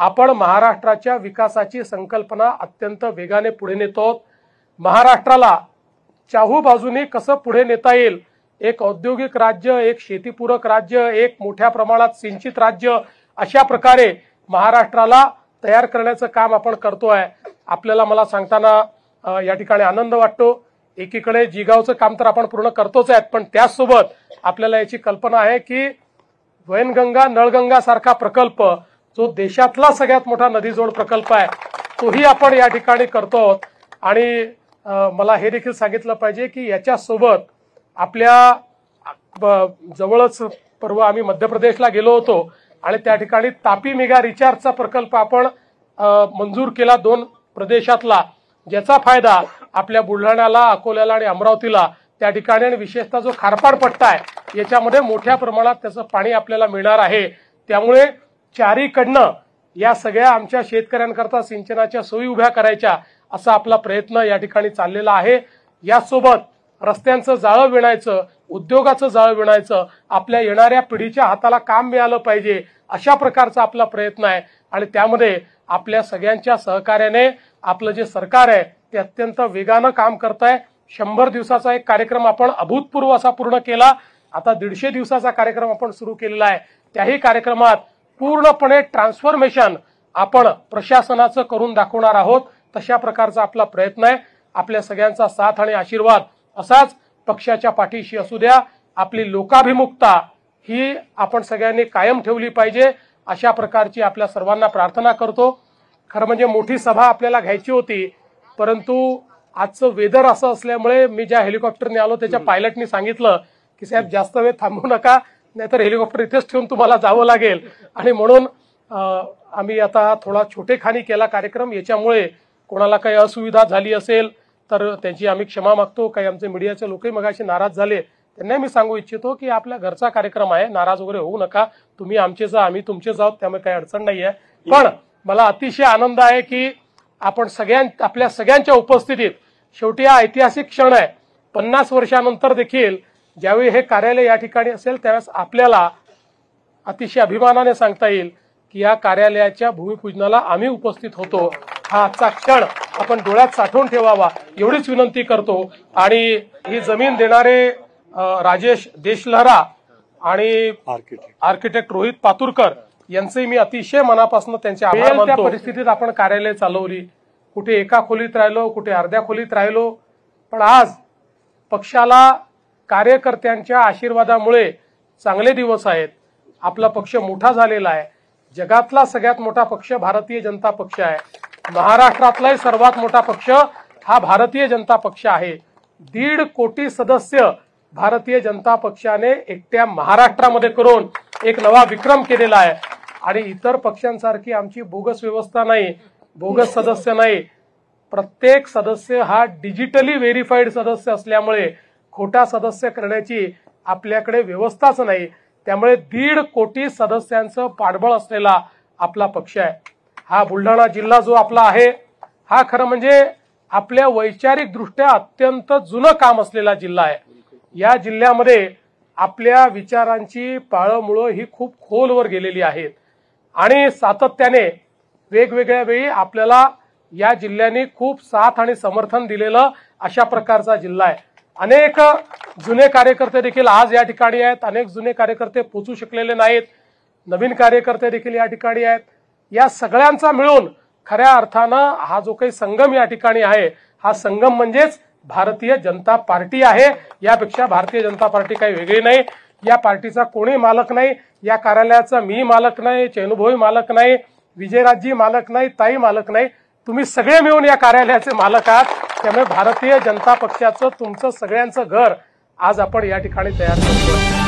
आपण महाराष्ट्राच्या विकासाची संकल्पना अत्यंत वेगाने पुढे नेतो। महाराष्ट्राला चाहू बाजूने कसं पुढे नेता येईल, एक औद्योगिक राज्य, एक शेतीपूरक राज्य, एक मोठ्या प्रमाणात सिंचित राज्य, अशा प्रकारे महाराष्ट्राला तयार करण्याचं काम आपण करतोय। आपल्याला मला सांगताना या ठिकाणी आनंद वाटतो। एकीकडे जिगावचं काम तर आपण पूर्ण करतोच आहेत, पण त्याचसोबत आपल्याला याची कल्पना आहे की वैनगंगा नळगंगा सारखा प्रकल्प जो देशातला सगळ्यात मोठा नदीजोड प्रकल्प आहे तोही आपण या ठिकाणी करतो। आणि मला हे देखील सांगितलं पाहिजे की याच्या सोबत आपल्या जवळच परवा आम्ही मध्य प्रदेशला गेलो होतो आणि त्या ठिकाणी तापी मेगा रिचार्जचा प्रकल्प आपण मंजूर केला 2 प्रदेशातला, ज्याचा फायदा आपल्या बुलढाण्याला, अकोल्याला आणि अमरावतीला त्या ठिकाणी आणि विशेषतः जो खारपाड पट्टा आहे याच्यामध्ये मोठ्या प्रमाणात त्याचं पाणी आपल्याला मिळणार आहे। त्यामुळे चारीकडनं या सगळ्या आमच्या शेतकऱ्यांकरता सिंचनाच्या सोयी उभ्या करायच्या असा आपला प्रयत्न या ठिकाणी चाललेला आहे। यासोबत रस्त्यांचं जाळं विणायचं, उद्योगाचं जाळं विणायचं, आपल्या येणाऱ्या पिढीच्या हाताला काम मिळालं पाहिजे अशा प्रकारचा आपला प्रयत्न आहे। आणि त्यामध्ये आपल्या सगळ्यांच्या सहकार्याने आपलं जे सरकार आहे ते अत्यंत वेगानं काम करत आहे। 100 दिवसाचा एक कार्यक्रम आपण अभूतपूर्व असा पूर्ण केला। आता 150 दिवसाचा कार्यक्रम आपण सुरू केलेला आहे। त्याही कार्यक्रमात पूर्णपणे ट्रान्सफॉर्मेशन आपण प्रशासनाचं करून दाखवणार आहोत। तशा प्रकारचा आपला प्रयत्न आहे। आपल्या सगळ्यांचा साथ आणि आशीर्वाद असाच पक्षाच्या पाठीशी असू द्या। आपली लोकाभिमुखता ही आपण सगळ्यांनी कायम ठेवली पाहिजे अशा प्रकारची आपल्या सर्वांना प्रार्थना करतो। खरं म्हणजे मोठी सभा आपल्याला घ्यायची होती, परंतु आजचं वेदर असं असल्यामुळे मी ज्या हेलिकॉप्टरने आलो त्याच्या पायलटनी सांगितलं की साहेब जास्त वेळ थांबू नका, नाहीतर हेलिकॉप्टर इथेच ठेवून तुम्हाला जावं लागेल। आणि म्हणून आम्ही आता थोडा छोटेखानी केला कार्यक्रम। याच्यामुळे कोणाला काही असुविधा झाली असेल तर त्याची आम्ही क्षमा मागतो। काही आमचे मीडियाचे लोकही मगाशी नाराज झाले, त्यांना मी सांगू इच्छितो की आपल्या घरचा कार्यक्रम आहे, नाराज वगैरे होऊ नका। तुम्ही आमचेच आम्ही तुमचेच आहोत, त्यामुळे काही अडचण नाही आहे। पण मला अतिशय आनंद आहे की आपण आपल्या सगळ्यांच्या उपस्थितीत शेवटी हा ऐतिहासिक क्षण आहे। 50 वर्षानंतर देखील ज्यावेळी हे कार्यालय या ठिकाणी असेल त्यावेळेस आपल्याला अतिशय अभिमानाने सांगता येईल की या कार्यालयाच्या भूमिपूजनाला आम्ही उपस्थित होतो। हा आजचा क्षण आपण डोळ्यात साठवून ठेवावा एवढीच विनंती करतो। आणि ही जमीन देणारे राजेश देशलहरा आणि आर्किटेक्ट रोहित पातुरकर यांचे मी अतिशय मनापासून त्यांचे आभार मानतो। त्या परिस्थितीत आपण कार्यालय चालवली, कुठे एका खोलीत राहिलो, कुठे अर्ध्या खोलीत राहिलो, पण आज पक्षाला कार्यकर्त्यांच्या आशीर्वादामुळे चांगले दिवस आहेत। आपला पक्ष मोठा झालेला आहे। जगातला सगळ्यात मोठा पक्ष भारतीय जनता पक्ष आहे। महाराष्ट्रातलाही सर्वात मोठा पक्ष हा भारतीय जनता पक्ष आहे। 1.5 कोटी सदस्य भारतीय जनता पक्षाने एकट्या महाराष्ट्रामध्ये करून एक नवा विक्रम केलेला आहे। आणि इतर पक्षांसारखी आमची बोगस व्यवस्था नाही, बोगस सदस्य नाही। प्रत्येक सदस्य हा डिजिटली व्हेरीफाईड सदस्य असल्यामुळे खोटा सदस्य करण्याची आपल्याकडे व्यवस्थाच नाही। त्यामुळे 1.5 कोटी सदस्यांचं पाठबळ असलेला आपला पक्ष आहे। हा बुलढाणा जिल्हा जो आपला आहे हा खरं म्हणजे आपल्या वैचारिक दृष्ट्या अत्यंत जुनं काम असलेला जिल्हा आहे। या जिल्ह्यामध्ये आपल्या विचारांची पाळंमुळं ही खूप खोलवर गेलेली आहेत आणि सातत्याने वेगवेगळ्या वेळी आपल्याला या जिल्ह्याने खूप साथ आणि समर्थन दिलेलं अशा प्रकारचा जिल्हा आहे। अनेक जुने कार्यकर्ते देखील आज या ठिकाणी आहेत, अनेक जुने कार्यकर्ते पोहोचू शकलेले नाहीत, नवीन कार्यकर्ते देखील या ठिकाणी आहेत। या सगळ्यांचा मिळून खऱ्या अर्थानं हा जो काही संगम या ठिकाणी आहे हा संगम म्हणजेच भारतीय जनता पार्टी आहे। यापेक्षा भारतीय जनता पार्टी काही वेगळी नाही। या पार्टीचा कोणी मालक नाही, या कार्यालयाचा मी मालक नाही, चैनुभाई मालक नाही, विजयराजजी मालक नाही, ताई मालक नाही, तुम्ही सगळे मिळून या कार्यालयाचे मालक आहात। त्यामुळे भारतीय जनता पक्षाचं तुमचं सगळ्यांचं घर आज आपण या ठिकाणी तयार करतोय।